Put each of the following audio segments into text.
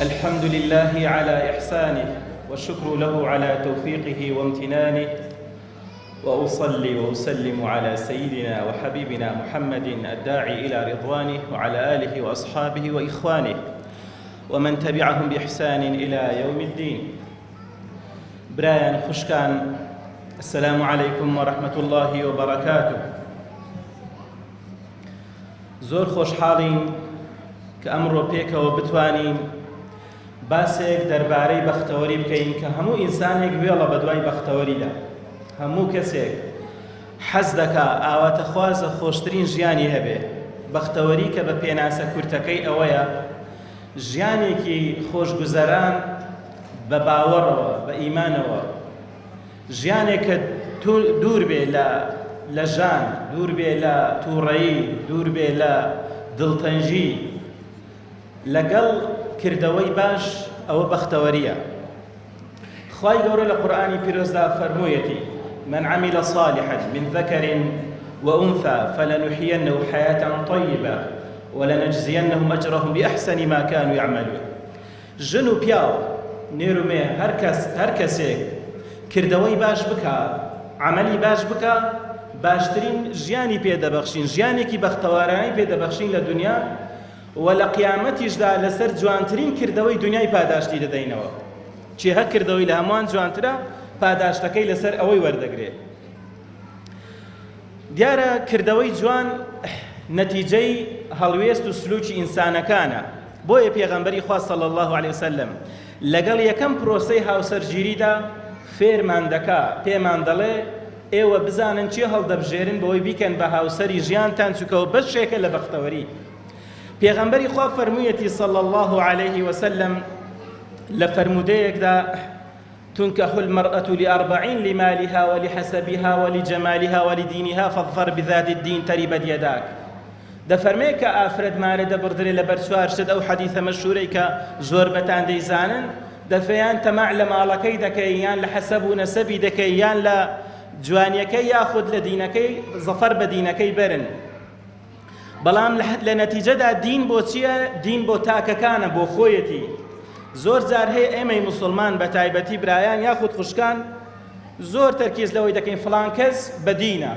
الحمد لله على إحسانه والشكر له على توفيقه وامتنانه، وأصلي وأسلم على سيدنا وحبيبنا محمد الداعي إلى رضوانه وعلى آله وأصحابه وإخوانه ومن تبعهم بإحسان إلى يوم الدين. برايان خوشكان، السلام عليكم ورحمة الله وبركاته. زۆر خۆشحاڵین کە ئەمڕۆ پێکەوە بتوانین باسێک دەربارەی بەختەوەری بکەین کە هەموو ئینسانێک وێڵە بە دوای بەختەوەریدا. هەموو کەسێک حەز دەکا ئاواتەخوازە خۆشترین ژیانی هەبێ. بەختەوەری کە بە پێناسە کورتەکەی ئەوەیە ژیانێکی خۆشگوزەران بە باوەڕەوە بە ئیمانەوە، ژیانێک کە دوور بێ لە ژان، دوور بێ لە تووڕەیی، دوور بێ لە دڵتەنژی، لەگەڵ کردەوەی باش، ئەوە بەختەوەریە. خوای گەورە لە قورئانی پیرۆزدا فەرموویەتی: من عمل صالحا من ذكر وأنثى فلنحيينه حياة طيبة ولنجزينهم أجرهم بأحسن ما كانوا يعملون. ژن و پیاو، نێر و مێ، هەر کەسێک کردەوەی باش بکە، عملی باش بکە، باشترین ژیانی پێدەبەخشین، ژیانێکی بەختەوارانەی پێدەبەخشین لە دنیا، و لە قیامەتیشدا لەسەر جوانترین کردەوەی دنیای پاداشتی دەدەینەوە. چێهە کردەوەی لە هەمووان جوانترە، پاداشتەکەی لەسەر ئەوەی وەردەگرێت. دیارە کردەوەی جوان نەتیجەی هەڵوێست و سلوکی ئینسانەکانە. بۆیە پێغەمبەری خوا صلی الله علیه وسلم لەگەڵ یەکەم پرۆسەی هاوسەرگیریدا فێرمان دەکا، پێمان دەڵێ ئێوە بزانن چی هەڵدەبژێرن بەوەی بیکەن بە هاوسەری ژیانتان، چونکەوە بەشێکە لە بەختەوەری. پێغەمبەری خوا فەرموویەتی صلی الله عليه وسلم لە فەرمودەیەکدا: تنكح المرأة لأربعين لمالها ولحسبها ولجمالها ولدينها فاظفر بذات الدين تربت يداك. دەفەرمێ کە ئافرەتمانە دەبڕدرێ لە بەر چوار شت. ئەو حەدیثە مەشهورەی کە زۆر بەتان دەیزانن، دەفەیان تەماع لە ماڵەکەی دەکەی، یان لە حەسەب و نەسەبی دەکەی، یان لە جوانیەکەی یاخود لە دینەکەی زەفەر بە دینەکەی بەرن. بەڵام لە نەتیجەدا دین بۆ چییە؟ دین بۆ تاکەکانە، بۆ خۆیەتی. زۆر جار هەیە ئێمەی موسڵمان بە تایبەتی برایان یاخود خوشکان زۆر تەرکیز لەوەی دەکەین فڵان کەس بە دینە.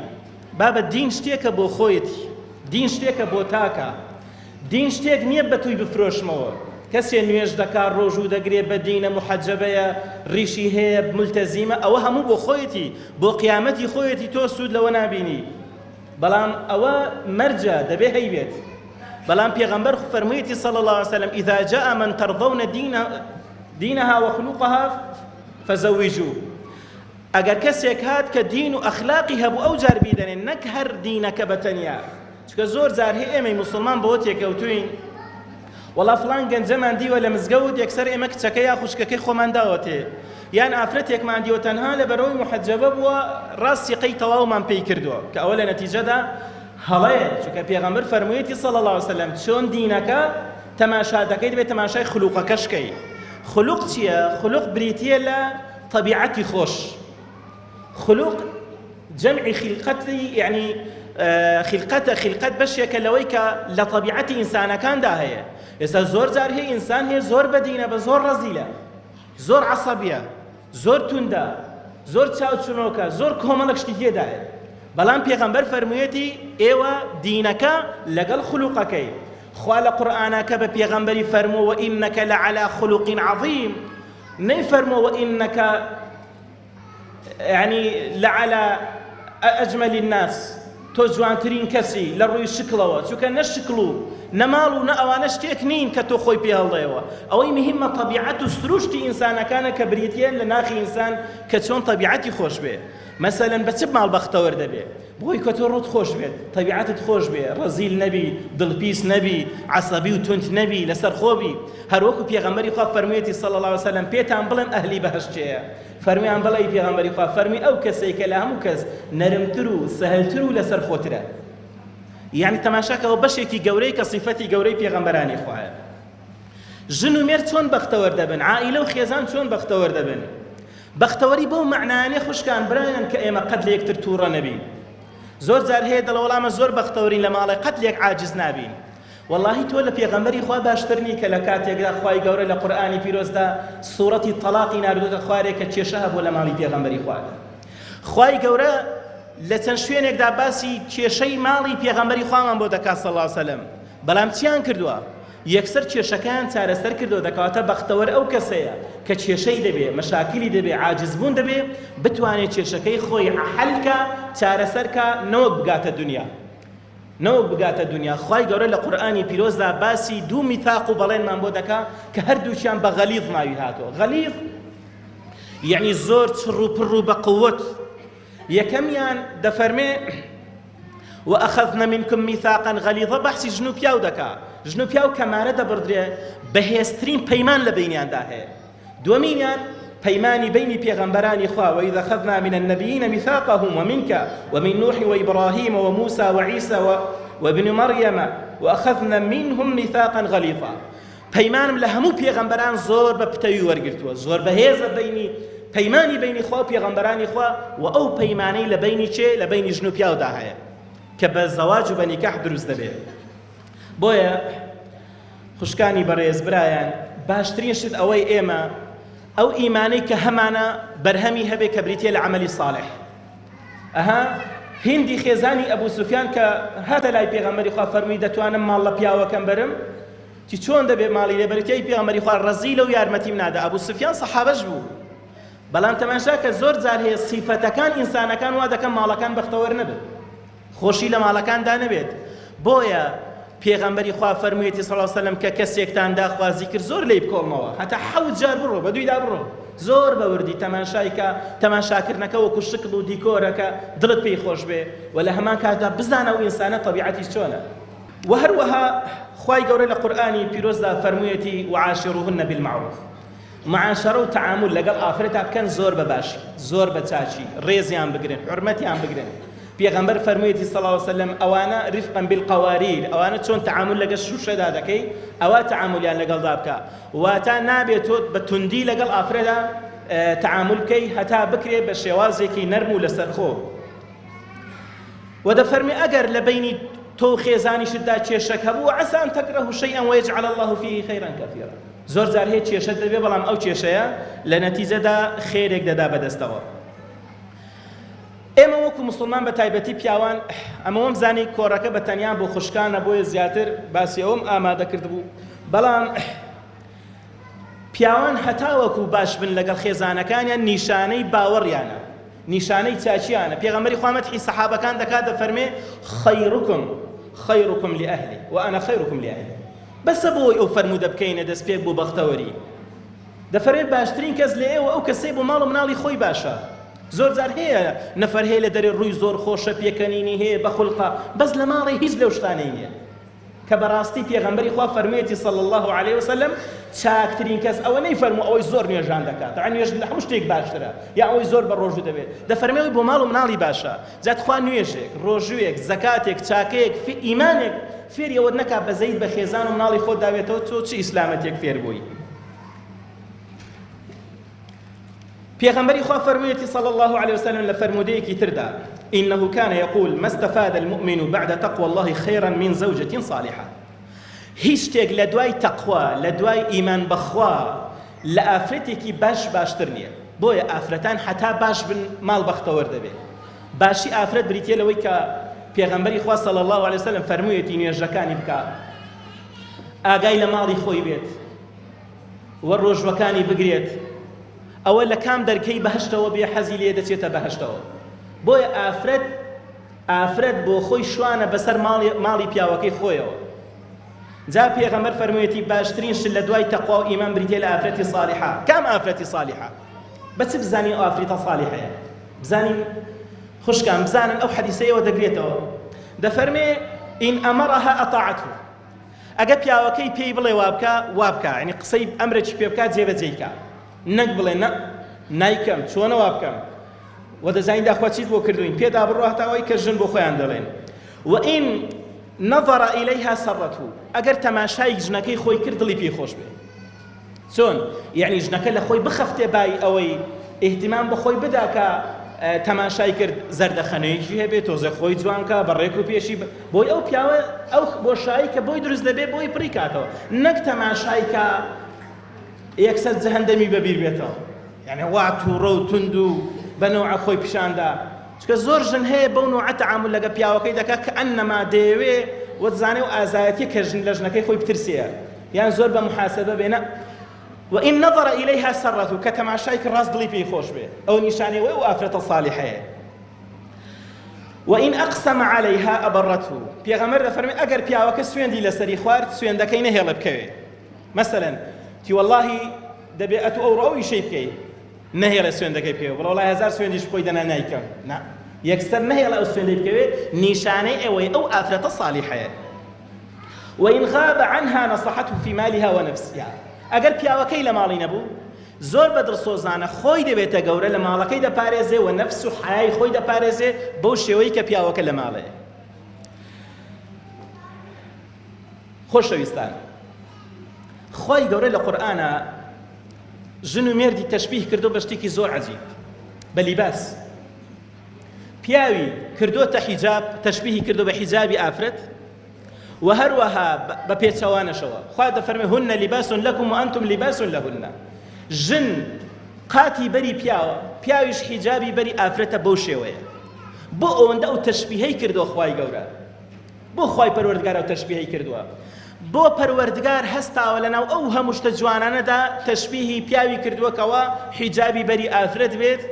بابە دین شتێکە بۆ خۆیەتی، دین شتێکە بۆ تاکە، دین شتێک نییە بە توی بفرۆشمەوە. کەسێ نوێژ دەکات، ڕۆژوو دەگرێت، بە دینە، محەجەبەیە، ڕیشی هەیە، ملتەزیمە، ئەوە هەموو بۆ خۆیەتی، بۆ قیامەتی خۆیەتی، تۆ سوود لەوە نابینی. بەڵام ئەوە مەرجە دەبێ هەیبێت. بەڵام پێغەمبەر فەرموویەتی صلی الله عليه وسلم: إذا جاء من ترضون دينها وخلقها فزوجوه. ئەگەر کەسێک هات کە دین و ئەخلاقی هەبوو، ئەو جار بیدەنێن، نەک هەر دینەکە بەتەنیا. چونکە زۆر جار هەیە ئێمەی موسڵمان بەوە تێکەوتوین: وەڵا فڵان گەنجەمان دیوە لە مزگەوت، یەکسەر ئێمە کچەکە یا خوشکەکەی خۆمان داوەتێ، یان ئافرەتێکمان دیوە تەنها لە بەرەوەی محەجەبە بووە، ڕاستی قەی تەواومان پێی کردووە، کە ئەوە لە نەتیجەدا هەڵەیە. چونکە پێغەمبەر فەرموویەتی صلی الله عليه وسلم چۆن دینەکە تەماشا دەکەیت دەبێت تەماشای خولوقەکەشکەی. خولوق چییە؟ خولوق بریتیە لە طەبیعەتی خۆش. خولوق جەمعی خیلقەتی، یعنی خیلقەت بەشێکە لەوەی کە لە طەبیعەتی ئینسانەکاندا هەیە. ئێستا زۆر جار هەیە ئینسان هەیە زۆر بەدینە، بە زۆر ڕەزیلە، زۆر عەسەبیە، زۆر توندە، زۆر چاوچنۆکە، زۆر کۆمەڵک شتی تێدایە. بەڵام پێغەمبەر فەرموویەتی ئێوە دینەکە لەگەڵ خولوقەکەی. خوا لە قورئانەکە بە پێغەمبەری فەرمووە: وإنك لعلى خلق عظيم. نەیفەرمووە وإنك يعني لعلى أجمل الناس، تۆ جوانترین کەسی لە ڕووی شکڵەوە، چونکە نە شکڵ و نەماڵ و نە ئەوانە شتێک نین کە تۆ خۆی پێ هەڵدەیەوە. ئەوەی مهمە طەبیعەت و سروشتی ئینسانەکانە کە بریتیە لە ناخی ئینسان کە چۆن طەبیعەتی خۆش بێ. مەسەلەن بە چ ماڵ بەختەوەر دەبێ؟ بۆی کە تۆ ڕوت خۆش بێت، طەبیعەتت خۆش بێ، ڕەزیل نەبی، دڵپیس نەبی، عەسەبی و تند نەبی، لەسەر خۆبی. هەروەکو پێغەمبەری خوا فەرموویەتی صلی الله عليه وسلم پێتان بڵێن ئەهلی بەهەشتەیە. فەرمیان بەڵێ پێغەمبەری خوا فەرمی ئەو کەسێک کە لە هەموو کەس نەرمتر و سەهلتر و لەسەر خۆترە. یعنی تەماشاکەوە بەشێکی گەورەی کە صیفەتی گەورەی پێغەمبەرانی خوایە. ژن و مێر چۆن بەختەوەر دەبن؟ عائیلە و خێزان چۆن بەختەوەر دەبن؟ بەختەوەری بەو معنایانەیە خوشکان برایان کە ئێمە قەت لە یەکتر تووڕە نەبین. زۆر جار هەیە دەڵێ وەڵامە زۆر بەختەوەرین لە ماڵێ، قەت لێک عاجز نابین. والله تۆ لە پێغەمبەری خوا باشترنی کە لە کاتێکدا خوای گەورە لە قورئانی پیرۆزدا سوورەتی تەلاقی ناردووەتە خوارێک کە کێشە هەبووە لە ماڵی پێغەمبەری خوادا. خوای گەورە لە چەند شوێنێکدا باسی کێشەی ماڵی پێغەمبەری خوامان بۆ دەکات صلی الله علیه وسلم، بەڵام چیان کردووە؟ یەکسەر کێشەکان چارەسەر کردو. دەکەواتە بەختەوەر ئەو کەسەیە کە کێشەی دەبێ، مەشاکلی دەبێ، عاجزبوون دەبێ، بتوانێت کێشەکەی خۆی حەلکە، چارەسەرکە، نەوەک بگاتە دنیا. نەوەک بگاتە دنیا. خوای گەورە لە قورئانی پیرۆزدا باسی دوو میثاق و بەڵێنمان بۆ دەکا کە هەردووچیان بە غەلیظ ناوی هاتووە. غەلیظ یعنی زۆر چڕ و پڕ و بە قووت. یەکەمیان دەفەرمێ وأخذنا منكم ميثاقا غليظا بحثي ژن و پیاو دەکا. ژن و پیاو کەمانە دەبڕدرێ بەهێزترین پەیمان لە بینیاندا هەیە. دووەمینیان پەیمانی بینی پێغەمبەرانی خوا وإذا أخذنا من النبيين ميثاقهم ومنك ومن نوح وإبراهيم وموسى وعيسى وابن مريم وأخذنا منهم ميثاقا غليظا. پەیمانم لە هەموو پێغەمبەران زۆر بە پتەوی وەرگرتووە، زۆر بەهێزە بینی پەیمانی بینی خوا و پێغەمبەرانی خوا و ئەو پەیمانەی لە بینی چێ؟ لە بینی ژن و پیاودا هەیە کە بە زەواج و بە نیکاح دروست دەبێت. بۆیە خوشکانی بەڕێز برایان، باشترین شت ئەوەی ئێمە ئەو ئیمانەی کە هەمانە بەرهەمی هەبێ کە بریتێ لە عەمەلی ساڵح. هیندی خێزانی ئەبوو سوفیان کە هاتە لای پێغەمبەری خوا فەرمووی دەتوانم ماڵ لە پیاوەکەم بەرم؟ چی چۆن دەبێت ماڵی لێ بەرێت؟ پێغەمبەری خوا ڕەزیلە و یارمەتیم نادا. ئەبوو سوفیان سەحابەش بوو، بەڵام تەماشا کە زۆر جار هەیە سیفەتەکان ئینسانەکان وا دەکەن ماڵەکان بەختەوەر نەبێت، خۆشی لە ماڵەکاندا نەبێت. بۆیە پێغەمبەری خوا فەرموویەتی صلی الله علیه وسلم کە کەسێکتان داخوا زیکر زۆر لێی بکۆڵمەوە، هەتا 7 جار بڕۆ، بە دوویدا بڕۆ، زۆر بەوردی تەماشایکە، تەماشاکردنەکە وەکو شکل و دیکۆرەکە دڵت پێی خۆش بێ و لە هەمان کاتدا بزانە ئەو ئینسانە تەبیعەتیش چۆنە. و هەروەها خوای گەورە لە قورئانی پیرۆزدا فەرموویەتی وعاشروهن بالمعروف. معاشرە و تعامل لەگەڵ ئافرەتا بکەن زۆر بەباشی، زۆر بە چاچی، ڕێزیان بگرن، حورمەتیان بگرن. پێغەمبەر فەرموویەتی صلی الله علیه وسلم ئەوانە رفقا بالقواریر، ئەوانە چۆن تعامل لەگەڵ شوشەدا دەکەی ئەوە تعاملیان لەگەڵدا بکە، واتە نابێت تۆ بە توندی لەگەڵ ئافرەدا تعامل بکەی هەتا بکرێ بە شێوازێکی نەرم و لەسەرخۆ. و دەفەرمی ئەگەر لە بینی تۆ خێزانیشتدا کێشەک هەبوو عەسى أن تكرهوا شيئا ويجعل الله فيه خيرا كثيرا. زۆر جار هەیە کێشەت دەبێ بەڵام ئەو کێشەیە لە نەتیجەدا خێرێک دەدا بەدەستەوە. ئێمە وەکو مسلمان بە تایبەتی پیاوان ئەمەوەم زانی کۆڕەکە بە تەنیا بۆ خوشکانە بۆیە زیاتر باسی ئەوم ئامادە کرد بوو، بەڵام پیاوان هەتا وەکو باش بن لەگەڵ خێزانەکانیان نیشانەی باوەڕیانە، نیشانەی چاچیانە. پێغەمبەری خوا مەدحی سەحابەکان دەکات دەفەرمێ خەیڕکم لئەهلی وأنا خەیڕکم لئەهلی. بەسە بۆی ئەو فەرموودە بکەینە دەست پێک بۆ بەختەوەری. دەفەرمێت باشترین کەس لە ئێوە ئەو کەسەی بۆ ماڵ و مناڵی خۆی باشە. زۆر جار هەیە نەفەر هەیە لە دەرێ ڕووی زۆر خۆشە، پێکەنینی هەیە بە خوڵقە، بەس لە ماڵی هیچ لەو شتانەی نییە کە بەڕاستی پێغەمبەری خوا فەرموویەتی صلی الله علیه وسلم چاکترین کەس ئەوە نەیفەرموو ئەوەی زۆر نوێژان دەکات، نوێژ لە هەموو شتێک باشترە یا ئەوەی زۆر بە ڕۆژوو دەبێت. دەفەرمێت بۆ ماڵ و مناڵی باشە، جات خوا نوێژێک، ڕۆژوویەک، زەکاتێک، چاکەیەک، ئیمانێک فێری ئەوەت نەکا بەزەید بە خێزان و مناڵی خۆت داوێتەوە تۆ چ ئیسلامەتێک فێر بووی. پێغەمبەری خوا فەرموویەتی صلی الله علیه وسلم لە فەرموودەیەکی تردا إنه كان يقول ما استفاد المؤمن بعد تقوى الله خيرا من زوجة صالحة. هیچ شتێک لە دوای تەقوا، لە دوای ئیمان بەخوا لە ئافرەتێکی باشتر نییە. بۆیە ئافرەتان حتا باش بن ماڵ بەختەوەر دەبێت. باشی ئافرەت بریتێ لەوەی کە پێغەمبەری خوا صلی الله علیه وسلم فەرموویەتی نوێژەکانی بکە، ئاگای لە ماڵی خۆی بێت و ڕۆژوەکانی بگرێت، ئەوە لە کام دەرکەی بەهشتەوە بێ حەزی لێ دەچێتە بەهشتەوە. بۆیە ئافرەت بۆ خۆی شوانە بەسەر ماڵی پیاوەکەی خۆیەوە. جا پێغەمبەر فەرموویەتی باشترین شت لە دوای تەقوا و ئیمان بریتێ لە ئافرەتی صالحە. کام ئافرەتی صالحە؟ بەچ بزانین ئەو ئافرەتە صالحەیە؟ بزانین خوشکان بزانن ئەو حەدیسەیەوە دەگرێتەوە، دەفەرمێ ئین ئەمەڕەها ئەطاعەتهو. ئەگە پیاوەکەی پێی بڵێ وابکە، یعنی قسەی ئەمرێکی پێ بکات جێبەجێیکە، نەک بڵێ نایکەم چۆنە وابکەم و دەزانین داخوا چیت بۆ کردوین، پێدا بڕۆ هەتاوەی کە ژن بۆ خۆیان دەڵێن. وئین نظر إليها سرته. ئەگەر تەماشای ژنەکەی خۆی کرد دڵی پێی خۆش بێ. چۆن؟ یعنی ژنەکە لە خۆی بخەفتێ بای ئەوەی ئیهتیمام بە خۆی بدا کە تەماشای کرد زەردەخەنەیەکی هەبێت تۆزە خۆی جوانکە بەڕێک و پێشی بۆی ئەو پیاوە ئەو بۆشایی کە بۆی دروست دەبێت بۆی پڕی کاتەوە نەک تەماشای کە یەکسەر جەهەندەمی بەبیر بێتەوە یعنی وا تووڕە و تند و بەنەوعە خۆی پیشاندا چکە زۆر ژن هەیە بەو نوعە تەعامل لەگە پیاوەکەی دەکات کە ئەنەما دەیەوێ وەتزانێ و ئازایەتی کە ژن لە ژنەکەی خۆی بترسێ یان زۆر بە محاسبە بێنە وإن نظر إليها سرته كتماشايك الراس ضلي فيه خوش به أو نشاني وآفرة الصالحة وإن أقسم عليها أبرته بيغمر فرمي أجر بياوك سوين دي لسري خوار سوين دكينه هلا بكوي مثلا تي والله دبيئة أو رأوي شيء بكي نهي على سوين دكي بكوي والله هزار سوين ديش بكوي دنا نايكا نعم يكسر نهي على سوين دي بكوي نشاني أو آفرة الصالحة وإن غاب عنها نصحته في مالها ونفسها ئەگەر پیاوەکەی لە ماڵی نەبوو زۆر بەدڵسۆزانە خۆی دەبێتە گەورە لە ماڵەکەی دەپارێزێ و نەفس و حیای خۆی دەپارێزێ بەو شێوەی کە پیاوەکە لە ماڵەیە. خۆشەویستان، خۆی گەورە لە قورئانە ژن و مێردی تەشبیه کردو بە شتێکی زۆر عەجیب بە لیباس. پیاوی کردوتە حیجاب تەشبیهی کردو بە حیجابی ئافرەت وهروها بپێچەوانەشەوە خوا دەفەرمێ هن لباس لكم وأنتم لباس لهن. ژن قاتی بەری پیاوە پیاویش حیجابی بەری ئافرەتە بەو شێوەیە بۆ ئەوەندە ئەو تەشبیهەی کردووە خوای گەورە بۆ خوای پەروەردگار ئەو تەشبیهەی کردووە بۆ پەروەردگار هەستاوە لەناو ئەو هەموو شتە جوانانەدا تەشبیهی پیاوی کردووەکەوە حیجابی بەری ئافرەت بێت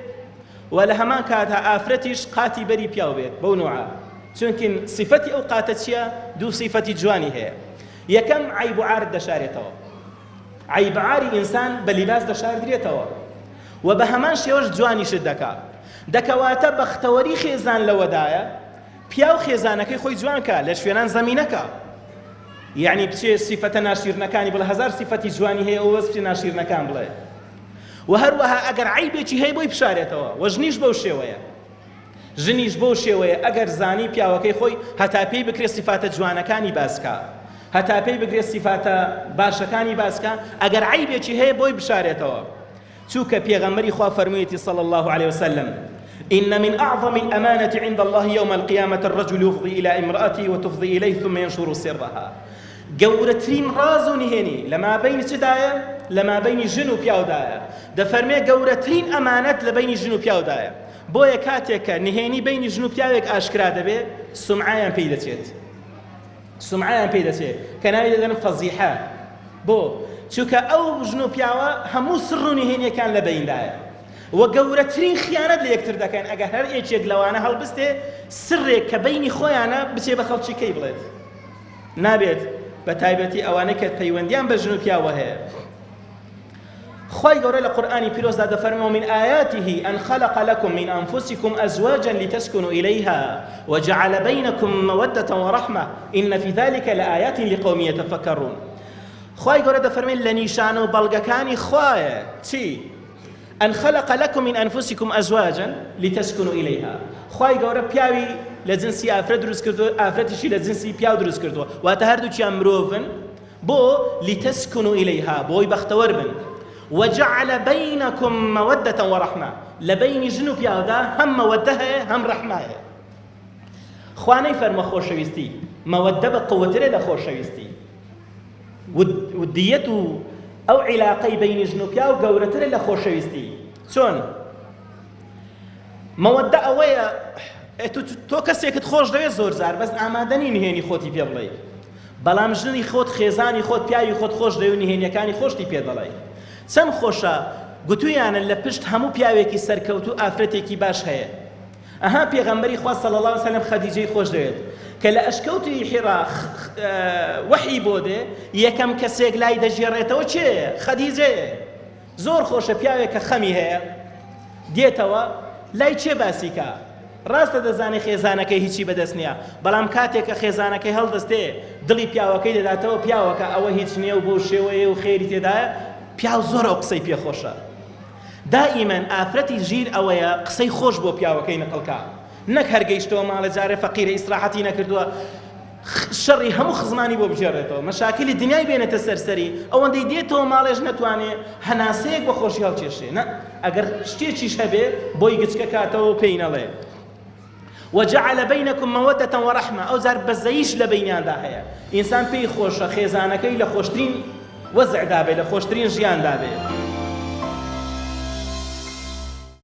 و لە هەمان کاتە ئافرەتیش قاتی بەری پیاو بێت بەو نوعە چونکن صفەتی ئەو قاتە چییە؟ دوو صفەتی جوانی هەیە. یەکەم عیب و عارت دەشارێتەوە عیب عاری ئینسان بە لیباس دەشاردرێتەوە و بە هەمان شێوەش جوانیشت دەکەواتە بەختەوەری خێزان لەوەدایە پیا و خێزانەکەی خۆی جوانکە لە شوێنان زەمینەکە یعنی بچێ صفەتە ناشیرنەکانی بڵێ هەزار صفەتی جوانی هەیە ئەوە بچێ ناشیرنەکان بڵێ و هەروەها ئەگەر عیبێکی هەیە بۆی بشارێتەوە و ژنیش بەو شێوەیە ژنیش بۆ شێوەیە ئەگەر زانی پیاوەکەی خۆی هەتا پێی بکرێت صفاتە جوانەکانی باسکە هەتا پێی بکرێت صفاتە باشەکانی باسکە ئەگەر عیبێکی هەیە بۆی بشارێتەوە چونکە پێغەمبەری خوا فەرموویەتی صلی الله عليه وسلم إن من أعظم الأمانة عند الله يوم القيامة الرجل يفضي إلى امرأته وتفضي إليه ثم ينشر سرها. گەورەترین ڕاز و نهێنی لەما بینی چدایە؟ لەما بینی ژن و پیاودایە. دەفەرمێ گەورەترین ئەمانەت لە بینی ژن و پیاودایە. بۆیە کاتێک کە نهێنی بینی ژن و پیاوێک ئاشکرا دەبێت سومعەیان پێی دەچێت سومعەیان پێی دەچێت کە ناوی دەدەن فەزیحە بۆ چونکە ئەو ژن و پیاوە هەموو سڕ و نهێنیەکان لە بەیندایە و گەورەترین خیانەت لە یەکتر دەکەن ئەگەر هەر یەکێک لەوانە هەڵبستێ سڕێک کە بینی خۆیانە بچێ بە خەڵکی کەی بڵێت نابێت بە تایبەتی ئەوانەی کە پەیوەندیان بە ژن و پیاوە هەیە. خوای گەورە لە قورئانی پیرۆزدا دەفەرمێ من آياته أن خلق لكم من أنفسكم أزواجا لتسكنوا إليها وجعل بينكم مودة ورحمة إن في ذلك لآيات لقوم يتفكرون. خوای گەورە دەفەرمێ لە نیشانە و بەڵگەکانی خوایە چی؟ أن خلق لكم من أنفسكم أزواجا لتسكنوا إليها. خوای گەورە پیاوی لە جنسی ئافرەت دروست کردووە ئافرەتیشی لە جنسی پیاو دروست کردووە واتە هەردووکیان مرۆڤن بۆ لتسكنوا إليها بۆی بەختەوەر بن وجعل بينكم مودة ورحمة لبين جنوب يادا هم مودة هم رحمة خواني فرما خوشويستي مودة بقوة لا خوشويستي وديته أو علاقي بين جنوب يا وقورة لا خوشويستي شون مودة أويا تو كسيك تخوش دوي زور زار بس عمادني نهيني خوتي بيضلي بلام جني خود خيزاني خود بياي خود خوش دوي نهيني كاني خوشتي بيضلي چەند خۆشە گوتویانە لە پشت هەموو پیاوێکی سەرکەوت و ئافرەتێکی باش هەیە. ئەها پێغەمبەری خوا صلی الله علیه وسلم خەدیجەی خۆش دەوێت کە لە ئەشکەوتی حیرا وحی بۆ دێ یەکەم کەسێک لای دەژێڕێتەوە چێیە؟ خەدیجەیە. زۆر خۆشە پیاوێک کە خەمی هەیە دێتەوە لای چێ باسیکە ڕاستە دەزانێ خێزانەکەی هیچی بەدەست نییە بەڵام کاتێک کە خێزانەکەی هەڵدەستێ دڵی پیاوەکەی دەداتەوە پیاوەکە ئەوە هیچ نییە و بۆ شێوەیە و خێری تێدایە پیاو زۆر ئەو قسەی پێخۆشە. دائیمەن ئافرەتی ژیر ئەوەیە قسەی خۆش بۆ پیاوەکەی نەقڵکە نەک هەرگەیشتەوە ماڵە جارێ فەقیرە ئیسراحەتی نەکردووە شەڕی هەموو خزمانی بۆ بژێڕێتەوە، مەشاکلی دنیای بێنێتە سەرسەری، ئەوەندەی دێتەوە ماڵێژ نەتوانێ هەناسەیەک بە خۆشی هەڵکێشێ، نە ئەگەر شتێکیش هەبێ بۆی گچکە کاتەوە و پێی نەڵێ. وجعل بينكم مودة ورحمة، أو زار بزيش لبينان دا هيا إنسان بي خوش خيزانكي لخوشترين وزع دابي لخوشترين جيان دابي.